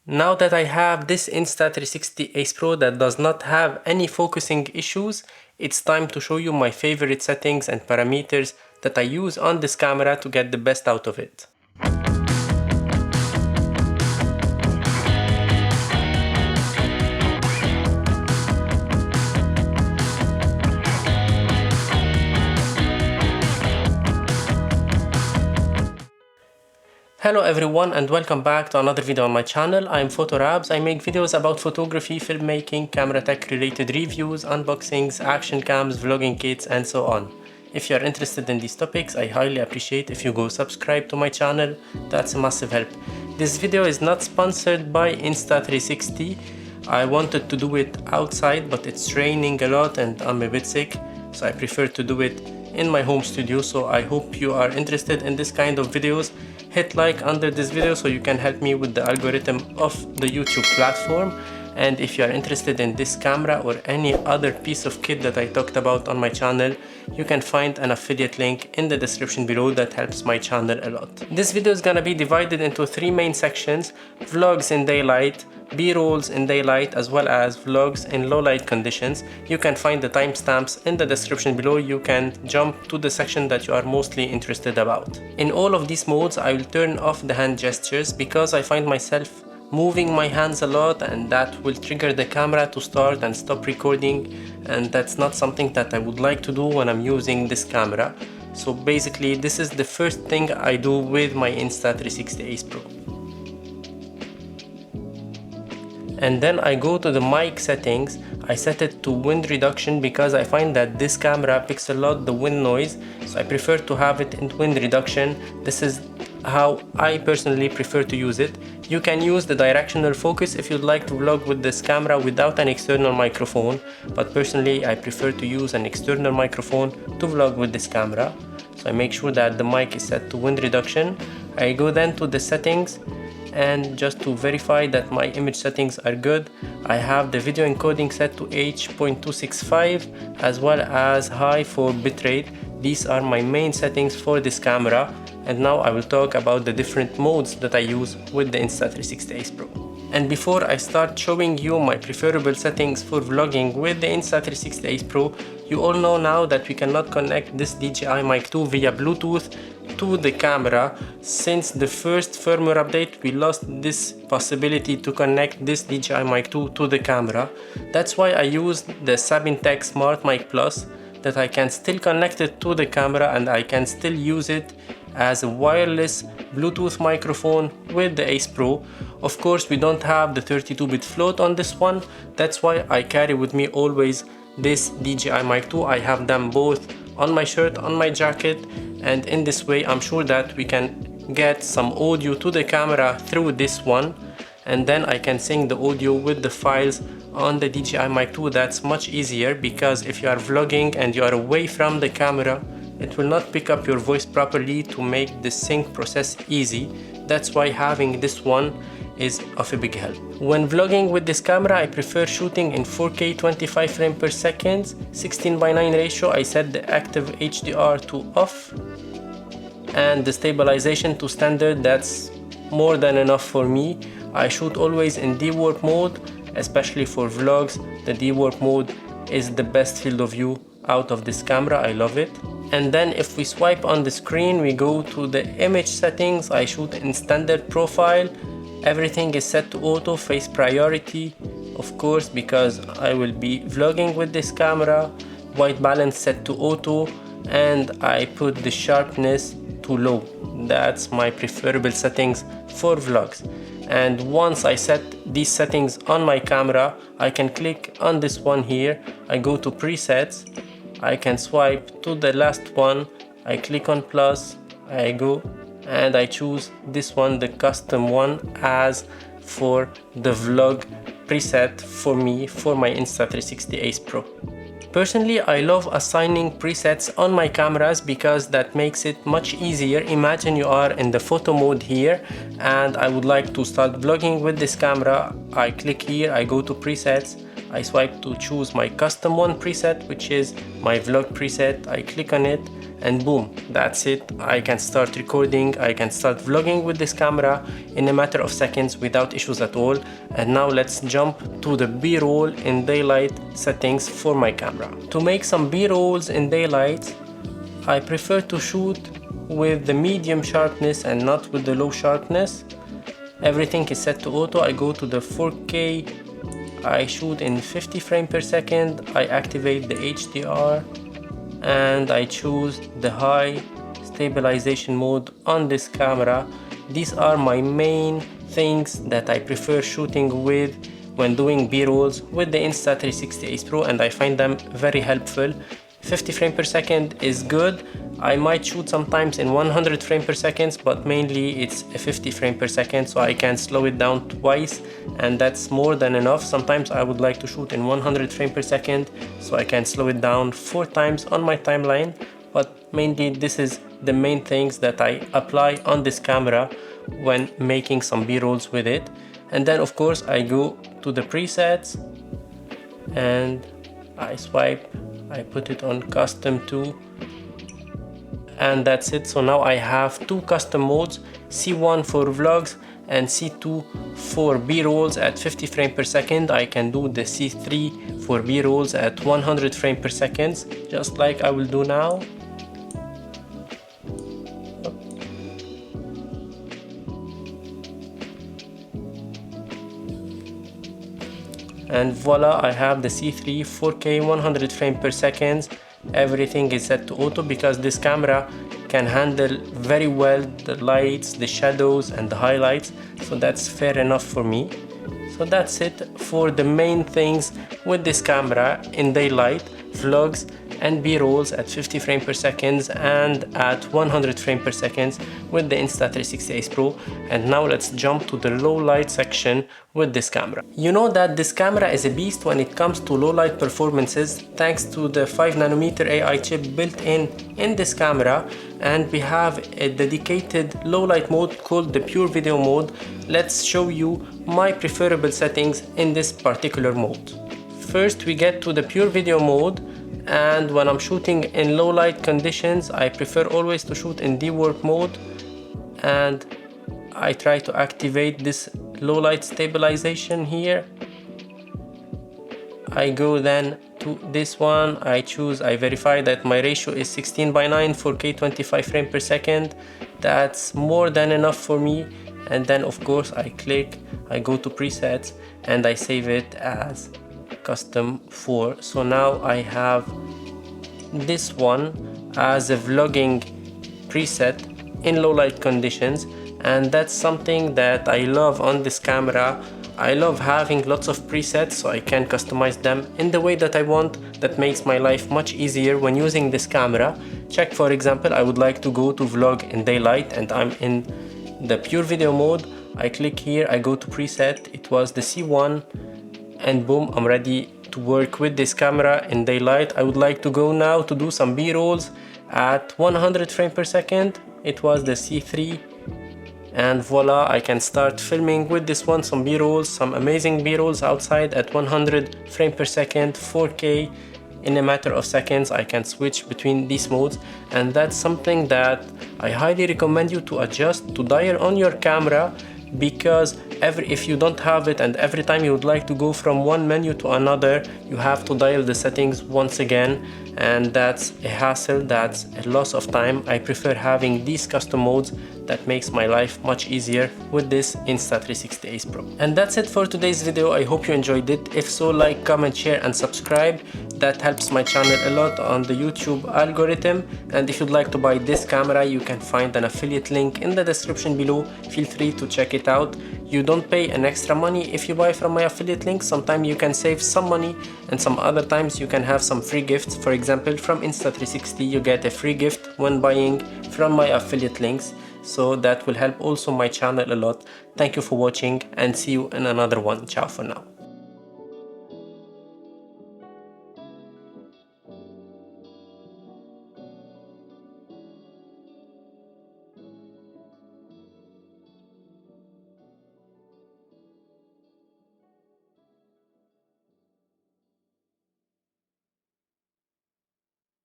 Now that I have this Insta360 Ace Pro that does not have any focusing issues, it's time to show you my favorite settings and parameters that I use on this camera to get the best out of it. Hello everyone and welcome back to another video on my channel. I'm PhotoRabs. I make videos about photography, filmmaking, camera tech related reviews, unboxings, action cams, vlogging kits and so on. If you are interested in these topics, I highly appreciate if you go subscribe to my channel. That's a massive help. This video is not sponsored by Insta360. I wanted to do it outside, but it's raining a lot and I'm a bit sick, so I prefer to do it in my home studio. So I hope you are interested in this kind of videos. Hit like under this video so you can help me with the algorithm of the YouTube platform. And if you are interested in this camera or any other piece of kit that I talked about on my channel, you can find an affiliate link in the description below that helps my channel a lot. This video is gonna be divided into three main sections: vlogs in daylight, B-rolls in daylight, as well as vlogs in low light conditions. You can find the timestamps in the description below. You can jump to the section that you are mostly interested about. In all of these modes, I will turn off the hand gestures because I find myself moving my hands a lot and that will trigger the camera to start and stop recording, and that's not something that I would like to do when I'm using this camera. So basically this is the first thing I do with my Insta360 Ace Pro. And then I go to the mic settings. I set it to wind reduction because I find that this camera picks a lot the wind noise, so I prefer to have it in wind reduction. This is how I personally prefer to use it. You can use the directional focus if you'd like to vlog with this camera without an external microphone, but personally I prefer to use an external microphone to vlog with this camera. So I make sure that the mic is set to wind reduction. I go then to the settings, and just to verify that my image settings are good, I have the video encoding set to H.265 as well as high for bitrate. These are my main settings for this camera, and now I will talk about the different modes that I use with the Insta360 Ace Pro. And before I start showing you my preferable settings for vlogging with the Insta360 Ace Pro, you all know now that we cannot connect this DJI Mic 2 via Bluetooth to the camera. Since the first firmware update, we lost this possibility to connect this DJI Mic 2 to the camera. That's why I used the Sabintech Smart Mic Plus, that I can still connect it to the camera and I can still use it as a wireless Bluetooth microphone with the Ace Pro. Of course, we don't have the 32-bit float on this one. That's why I carry with me always this DJI Mic 2. I have them both on my shirt, on my jacket, and in this way I'm sure that we can get some audio to the camera through this one, and then I can sync the audio with the files on the DJI Mic 2. That's much easier because if you are vlogging and you are away from the camera, it will not pick up your voice properly to make the sync process easy. That's why having this one is of a big help. When vlogging with this camera, I prefer shooting in 4K 25 frames per second, 16:9 ratio. I set the active HDR to off and the stabilization to standard. That's more than enough for me. I shoot always in dewarp mode, especially for vlogs. The dewarp mode is the best field of view out of this camera. I love it. And then if we swipe on the screen, we go to the image settings. I shoot in standard profile. Everything is set to auto, face priority, of course, because I will be vlogging with this camera. White balance set to auto, and I put the sharpness to low. That's my preferable settings for vlogs. And once I set these settings on my camera, I can click on this one here. I go to presets. I can swipe to the last one. I click on plus. I go and I choose this one, the custom one, as for the vlog preset for me for my Insta360 Ace Pro. Personally, I love assigning presets on my cameras because that makes it much easier. Imagine you are in the photo mode here and I would like to start vlogging with this camera. I click here, I go to presets, I swipe to choose my custom one preset, which is my vlog preset. I click on it and boom, that's it. I can start recording, I can start vlogging with this camera in a matter of seconds without issues at all. And now let's jump to the B-roll in daylight settings for my camera. To make some B-rolls in daylight, I prefer to shoot with the medium sharpness and not with the low sharpness. Everything is set to auto. I go to the 4K, I shoot in 50 frames per second, I activate the HDR, and I choose the high stabilization mode on this camera. These are my main things that I prefer shooting with when doing B-rolls with the Insta360 Ace Pro, and I find them very helpful. 50 frames per second is good. I might shoot sometimes in 100 frames per second, but mainly it's a 50 frames per second, so I can slow it down twice, and that's more than enough. Sometimes I would like to shoot in 100 frames per second, so I can slow it down 4 times on my timeline. But mainly this is the main things that I apply on this camera when making some B-rolls with it. And then of course I go to the presets and I swipe, I put it on custom 2, and that's it. So now I have 2 custom modes, C1 for vlogs and C2 for B-rolls at 50 frames per second. I can do the C3 for B-rolls at 100 frames per second, just like I will do now. And voila, I have the C3 4K 100 frames per second. Everything is set to auto because this camera can handle very well the lights, the shadows and the highlights, so that's fair enough for me. So that's it for the main things with this camera in daylight, vlogs and B-rolls at 50 frames per second and at 100 frames per second with the Insta360 Ace Pro. And now let's jump to the low light section with this camera. You know that this camera is a beast when it comes to low light performances, thanks to the 5nm AI chip built in this camera, and we have a dedicated low light mode called the pure video mode. Let's show you my preferable settings in this particular mode. First we get to the pure video mode, and when I'm shooting in low light conditions I prefer always to shoot in dewarp mode, and I try to activate this low light stabilization here. I go then to this one, I verify that my ratio is 16:9 4K 25 frames per second. That's more than enough for me. And then of course I go to presets and I save it as custom 4. So now I have this one as a vlogging preset in low light conditions, and that's something that I love on this camera. I love having lots of presets so I can customize them in the way that I want. That makes my life much easier when using this camera. Check, for example, I would like to go to vlog in daylight and I'm in the pure video mode. I click here, I go to preset, it was the C1, and boom, I'm ready to work with this camera in daylight. I would like to go now to do some B-rolls at 100 frames per second. It was the C3, and voila, I can start filming with this one some B-rolls, some amazing B-rolls outside at 100 frames per second, 4K. In a matter of seconds I can switch between these modes, and that's something that I highly recommend you to adjust, to dial on your camera, because if you don't have it and every time you would like to go from one menu to another, you have to dial the settings once again, and that's a hassle, that's a loss of time. I prefer having these custom modes. That makes my life much easier with this Insta360 Ace Pro. And that's it for today's video. I hope you enjoyed it. If so, like, comment, share and subscribe. That helps my channel a lot on the YouTube algorithm. And if you'd like to buy this camera, you can find an affiliate link in the description below. Feel free to check it out. You don't pay an extra money if you buy from my affiliate link. Sometimes you can save some money, and some other times you can have some free gifts. For example, from Insta360 you get a free gift when buying from my affiliate links. So that will help also my channel a lot. Thank you for watching and see you in another one. Ciao for now.